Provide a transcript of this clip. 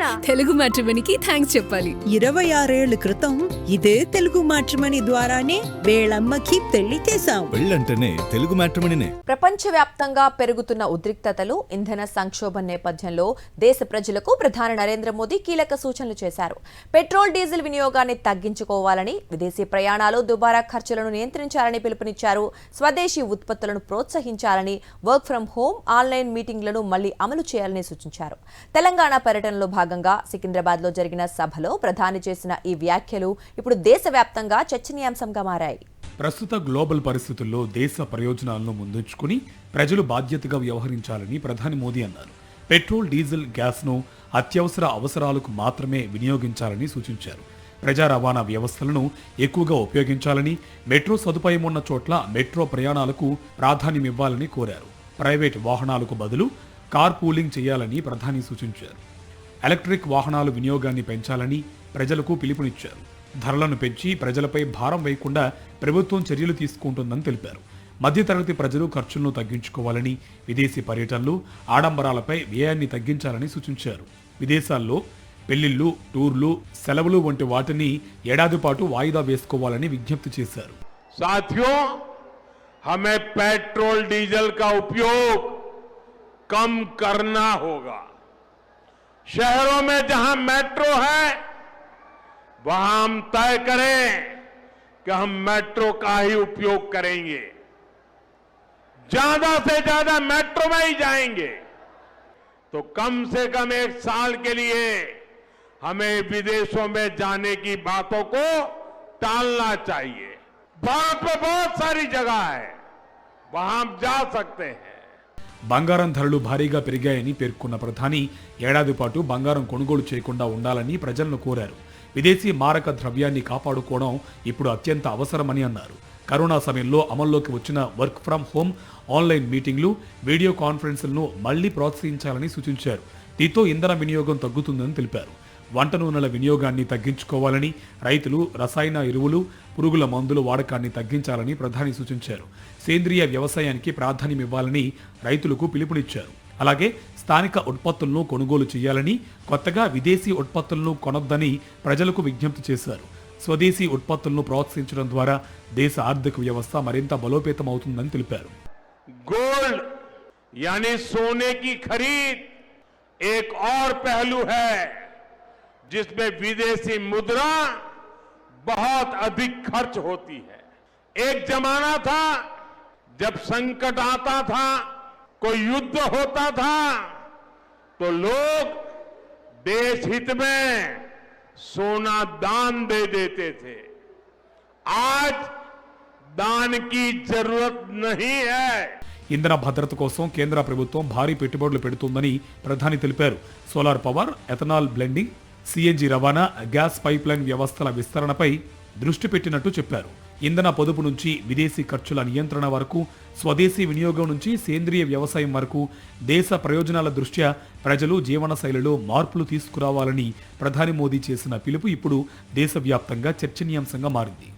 థ్యాంక్సా? Telugu మ్యాట్రిమనీకి thanks చెప్పాలి. 26 ఏళ్ల క్రితం ఇదే తెలుగు మ్యాట్రిమనీ ద్వారానే వేళమ్మకి పెళ్లి చేశాం. పెళ్ళంటేనే తెలుగు మ్యాట్రిమనీనే. ప్రపంచవ్యాప్తంగా పెరుగుతున్న ఉద్రిక్తతలు, ఇంధన సంక్షోభం నేపథ్యంలో దేశ ప్రజలకు ప్రధాని నరేంద్ర మోదీ కీలక సూచనలు చేశారు. పెట్రోల్, డీజిల్ వినియోగాన్ని తగ్గించుకోవాలని, విదేశీ ప్రయాణాలు, దుబారా ఖర్చులను నియంత్రించాలని పిలుపునిచ్చారు. స్వదేశీ ఉత్పత్తులను ప్రోత్సహించాలని, వర్క్ ఫ్రం హోం, ఆన్లైన్ మీటింగ్లను మళ్లీ అమలు చేయాలని సూచించారు. తెలంగాణ పర్యటనలో భాగంగా సికింద్రాబాద్లో జరిగిన సభలో ప్రధాని చేసిన ఈ వ్యాఖ్యలు ఇప్పుడు దేశవ్యాప్తంగా చర్చనీయాంశంగా మారాయి. ప్రస్తుత గ్లోబల్ పరిస్థితుల్లో దేశ ప్రయోజనాలను ముందుంచుకుని ప్రజలు బాధ్యతగా వ్యవహరించాలని ప్రధాని మోదీ అన్నారు. పెట్రోల్, డీజిల్, గ్యాస్ను అత్యవసర అవసరాలకు మాత్రమే వినియోగించాలని సూచించారు. ప్రజా రవాణా వ్యవస్థలను ఎక్కువగా ఉపయోగించాలని, మెట్రో సదుపాయం ఉన్న చోట్ల మెట్రో ప్రయాణాలకు ప్రాధాన్యమివ్వాలని కోరారు. ప్రైవేట్ వాహనాలకు బదులు కార్ పూలింగ్ చేయాలని ప్రధాని సూచించారు. ఎలక్ట్రిక్ వాహనాల వినియోగాన్ని పెంచాలని ప్రజలకు పిలుపునిచ్చారు. ధరలను పెంచి ప్రజలపై భారం వేయకుండా ప్రభుత్వం చర్యలు తీసుకుంటుందని తెలిపారు. మధ్యతరగతి ప్రజలు ఖర్చులను తగ్గించుకోవాలని, విదేశీ పర్యటనలు, ఆడంబరాలపై వ్యయాన్ని తగ్గించాలని సూచించారు. విదేశాల్లో పెళ్లిళ్లు, టూర్లు, సెలవులు వంటి వాటిని ఏడాది పాటు వాయిదా వేసుకోవాలని విజ్ఞప్తి చేశారు. साथियों, हमें पेट्रोल डीजल का उपयोग कम करना होगा। शहरों में जहां मेट्रो है वहां हम तय करें कि हम मेट्रो का ही उपयोग करेंगे, ज्यादा से ज्यादा मेट्रो में ही जाएंगे। तो कम से कम 1 साल के लिए हमें विदेशों में जाने की बातों को टालना चाहिए। भारत में बहुत सारी जगह है, वहां हम जा सकते हैं. బంగారం ధరలు భారీగా పెరిగాయని పేర్కొన్న ప్రధాని ఏడాది పాటు బంగారం కొనుగోలు చేయకుండా ఉండాలని ప్రజలను కోరారు. విదేశీ మారక ద్రవ్యాన్ని కాపాడుకోవడం ఇప్పుడు అత్యంత అవసరమని అన్నారు. కరోనా సమయంలో అమల్లోకి వచ్చిన వర్క్ ఫ్రం హోం, ఆన్లైన్ మీటింగ్లు, వీడియో కాన్ఫరెన్స్లను మళ్లీ ప్రోత్సహించాలని సూచించారు. దీంతో ఇంధన వినియోగం తగ్గుతుందని తెలిపారు. వంట నూనెల వినియోగాన్ని తగ్గించుకోవాలని, రైతులు రసాయన ఎరువులు, పురుగుల మందుల వాడకాన్ని తగ్గించాలని ప్రధాని సూచించారు. సేంద్రియ వ్యవసాయానికి ప్రాధాన్యమివ్వాలని రైతులకు పిలుపునిచ్చారు. అలాగే స్థానిక ఉత్పత్తులను కొనుగోలు చేయాలని, కొత్తగా విదేశీ ఉత్పత్తులను కొనొద్దని ప్రజలకు విజ్ఞప్తి చేశారు. స్వదేశీ ఉత్పత్తులను ప్రోత్సహించడం ద్వారా దేశ ఆర్థిక వ్యవస్థ మరింత బలోపేతం అవుతుందని తెలిపారు. गोल्ड यानी सोने की खरीद एक और पहलू है जिसमें विदेशी मुद्रा बहुत अधिक खर्च होती है. एक जमाना था जब संकट आता था, कोई युद्ध होता था, तो लोग देश हित में सोना दान दे देते थे. आज दान की जरूरत नहीं है. ఇంధన భద్రత కోసం కేంద్ర ప్రభుత్వం భారీ పెట్టుబడులు పెడుతుందని ప్రధాని తెలిపారు. Solar power, ethanol blending, CNG రవాణా, గ్యాస్ పైప్లైన్ వ్యవస్థల విస్తరణపై దృష్టి పెట్టినట్టు చెప్పారు. ఇంధన పొదుపు నుంచి విదేశీ ఖర్చుల నియంత్రణ వరకు, స్వదేశీ వినియోగం నుంచి సేంద్రియ వ్యవసాయం వరకు దేశ ప్రయోజనాల దృష్ట్యా ప్రజలు జీవన శైలిలో మార్పులు తీసుకురావాలని ప్రధాని మోదీ చేసిన పిలుపు ఇప్పుడు దేశవ్యాప్తంగా చర్చనీయాంశంగా మారింది.